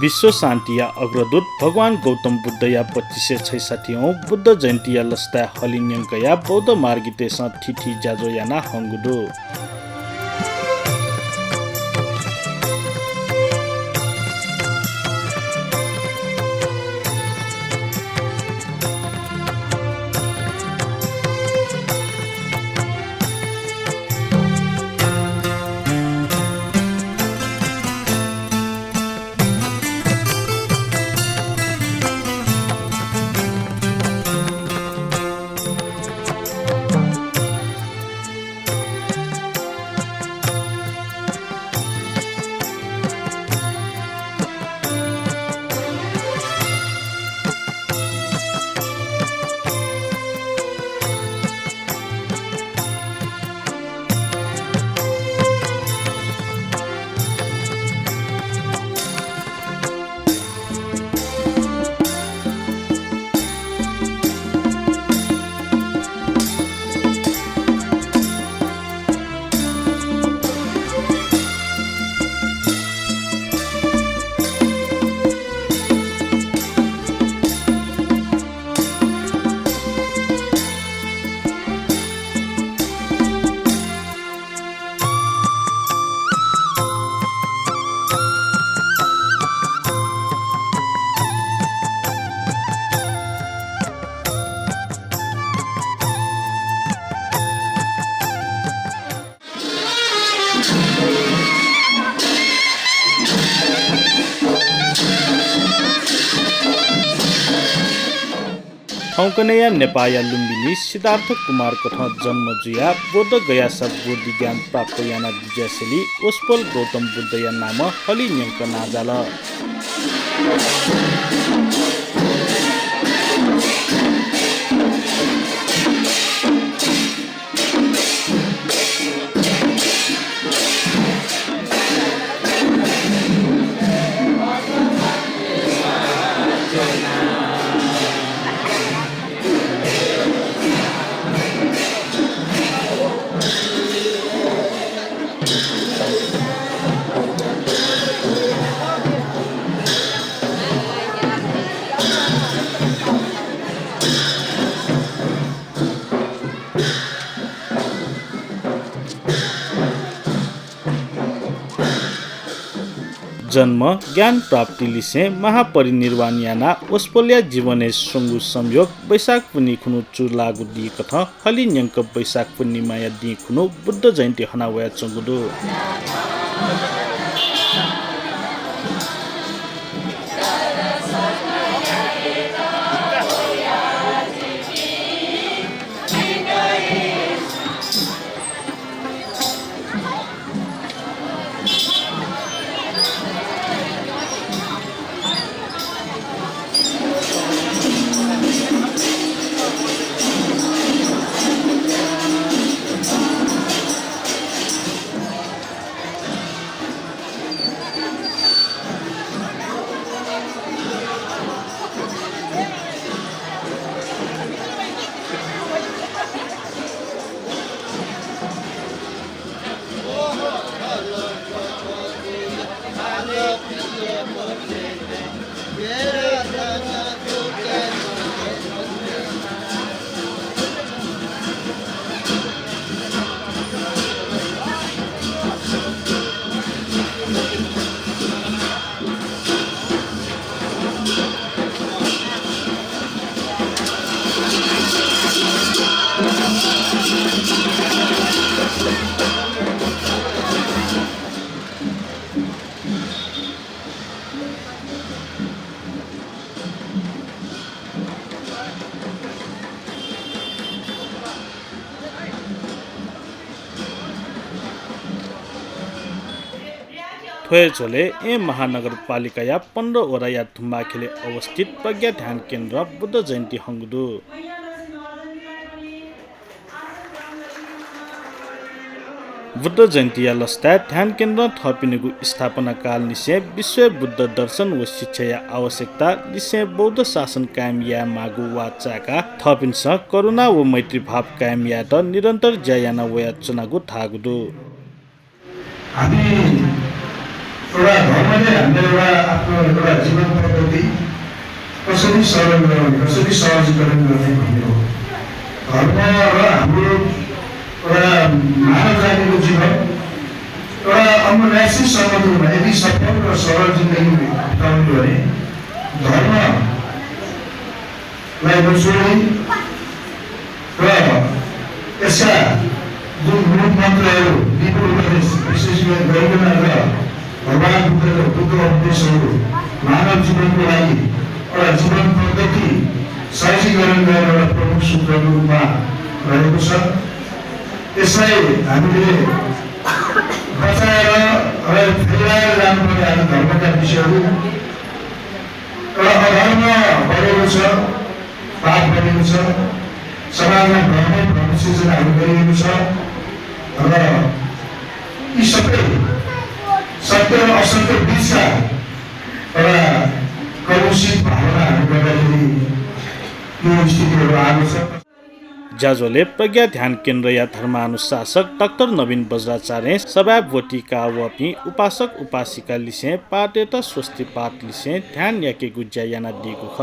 विश्व शान्तिया अग्रदूत भगवान गौतम बुद्धया 2566 बुद्ध जयन्तीया लस्ता हलिन्यङ्कया बौद्ध मार्गितेस थिथि जाजोयाना हङ्गुदो औकनया नेपाया लुम्बिनी सिद्धार्थ कुमार कथा जन्म जुया बोध गया सब बुद्धि ज्ञान प्राप्त याना विजयशैली ओस्पल गौतम बुद्धया नाम हलिन्यङ्क नाजाल जन्म ज्ञान प्राप्ति लिसे महापरिनिर्वाण याना ओस्पोलिया जीवने संगु संयोग वैशाख पुनि खुनु चुर लागु दि कथा हलिन्यङ्क वैशाख पूर्णिमाया दि खुनु बुद्ध जयन्ती हनावया चंगुदु थोएचोले ए महानगरपालिका या 15 वटा या थुम्बाखेले अवस्थित प्रज्ञा ध्यान केन्द्र बुद्ध जयन्ती हङ्गुदु बुद्ध जयन्ती या लस्ता ध्यान केन्द्र थपिनेको स्थापना काल निसे विश्व बुद्ध दर्शन व शिक्षा या आवश्यकता निसे बौद्ध शासन कायम या मागु वाचाका थपिन्छ करुणा व मैत्री भाव कायम या त निरन्तर ज्यायाना वया चुनागु थागुदु हामी एउटा धर्मले हामीले एउटा आफ्नो एउटा कसरी सरल गर्ने, कसरी सहजीकरण गर्ने भन्ने हो। धर्म र हाम्रो एउटा मानव जातिको जीवन एउटा अमूल्य सम्बन्धमा यदि सफल र सरल जिन्दगी बिताउनु भने धर्मलाई नछोडी र यसका जुन मूल मन्त्रहरू दिएको उपदेश विशेष गरिकन र भगवान् बुद्धको उपदेशहरू मानव जीवनको लागि एउटा जीवन पद्धति सहजीकरण गर्ने एउटा प्रमुख सूत्रको रूपमा रहेको छ। यसलाई हामीले बचाएर फैलाएर जानुपर्ने धर्मका विषयहरू एउटा अधर्म बढेको छ, पाप बढेको छ, समाजमा भ्रम सिर्जनाहरू गरिएको छ र यी सबै सत्य र असत्य बिचका एउटा कलुषित भावनाहरू गर्दाखेरि यो स्थितिहरू आएको छ। जाजोले प्रज्ञा ध्यान केन्द्र या धर्मानुशासक डाक्टर नवीन बज्राचार्य सभावतीका वपी उपासक उपासिका लिसे पाटेट स्वस्ति पाठ लिसे ध्यान याके गुज्या याना दिएको ख।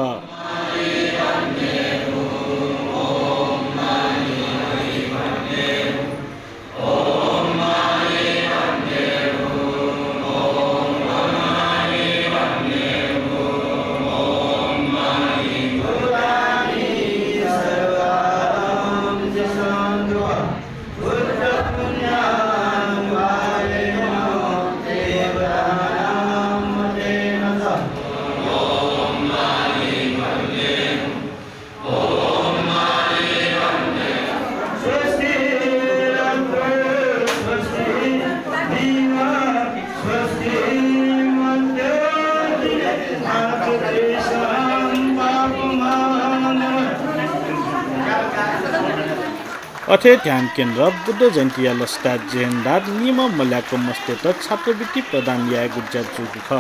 अथे ध्यान केन्द्र बुद्ध जयन्ती लस्टा जेन्दार नियम मल्याको मस्तेत छात्रवृत्ति प्रदान या गुज्जा जुगु ख।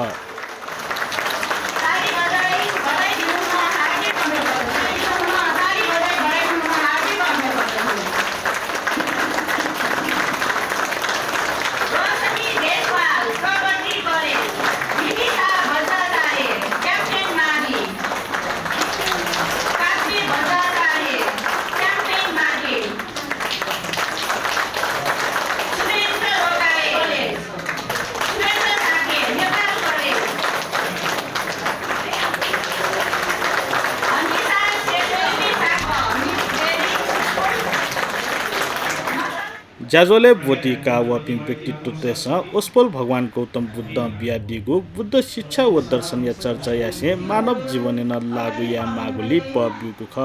जाजोले बोटीका वपिङ व्यक्तित्व तेस ओस्पोल भगवान गौतम बुद्ध बिया दिगु बुद्ध शिक्षा व दर्शन या चर्चा यासे मानव जीवन न लागु या मागुली पब्युगु ख।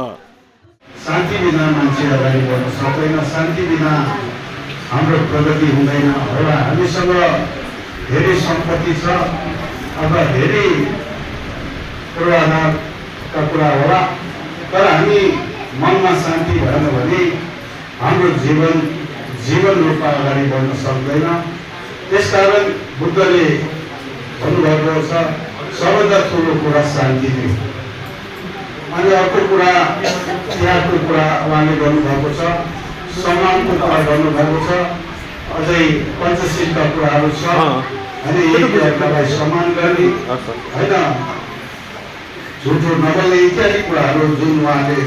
शान्ति बिना मान्छे अगाडि बढ्न सक्दैन, शान्ति बिना हाम्रो प्रगति हुँदैन। होला हामीसँग धेरै सम्पत्ति छ अथवा धेरै पूर्वाधारका कुरा होला, तर हामी मनमा शान्ति भएन भने हाम्रो जीवन रूपमा अगाडि बढ्न सक्दैन। त्यसकारण बुद्धले भन्नुभएको छ सबैभन्दा ठुलो कुरा शान्ति नै। अनि अर्को कुरा त्यहाँको कुरा उहाँले गर्नुभएको छ, सम्मानको कुरा गर्नुभएको छ, अझै पञ्चशीलका कुराहरू छ। अनि एकअर्कालाई सम्मान गर्ने होइन, झुठो नबोल्ने इत्यादि कुराहरू जुन उहाँले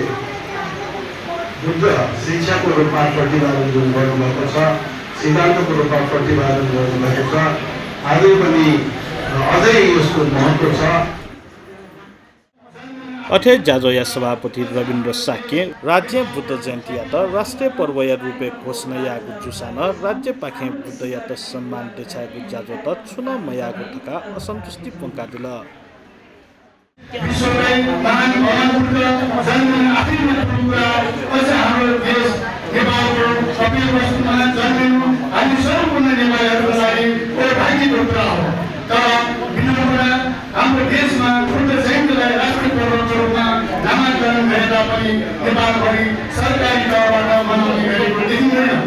बुद्ध शिक्षाको रूपमा प्रतिपादन जुन गर्नुभएको छ, सिद्धान्तको रूपमा प्रतिपादन गर्नुभएको छ, आजै पनि अझै यसको महत्त्व छ। अथे जाजोया सभापति रविन्द्र साक्य राज्य बुद्ध जयन्ती यात राष्ट्रिय पर्व या रूपे घोषणा यागु जुसान राज्य पाखे बुद्ध यात सम्मान देछागु जाजो त छुन मयागु थका असन्तुष्टि पंका दिल। विश्वलाई महान बुद्ध जन्मिनु आफै मात्र कुरा, अझ हाम्रो देश नेपालको सबै वस्तुमा जन्मिनु हामी सम्पूर्ण नेपालीहरूको लागि भाग्यको कुरा हो। तर विनम्रता हाम्रो देशमा बुद्ध जयन्तीलाई राष्ट्रिय पर्वको रूपमा नामाकरण भए तापनि नेपालभरि सरकारी तहबाट मनाउने गरेको देखिँदैन।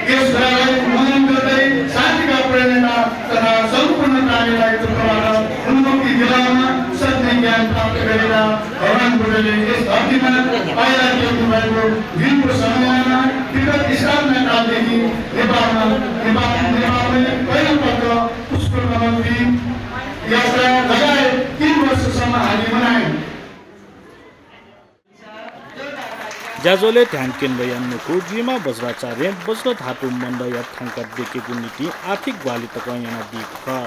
यस कुरालाई मनन गर्दै शान्तिका प्रेरणा तथा सम्पूर्ण प्राणीलाई दुःखबाट उन्मुक्ति दिलाउन सत्य ज्ञान प्राप्त गरेर भगवान बुद्धले यस धरतीमा पाइला ल्याउनु भएको दिनको समयमा विगत स्थापना कालदेखि नेपालले पहिलोपल्ट पुष्प नमन्त्री यात्रा लगायत 3 वर्षसम्म हामी मनायौँ। ज्याजोले ध्यान केन्द्र यान्नुको जिमा वज्राचार्य वज्र धातु मण्ड या थाङ्का देखेको नीति आर्थिक ग्वाली तक यहाँ दिएको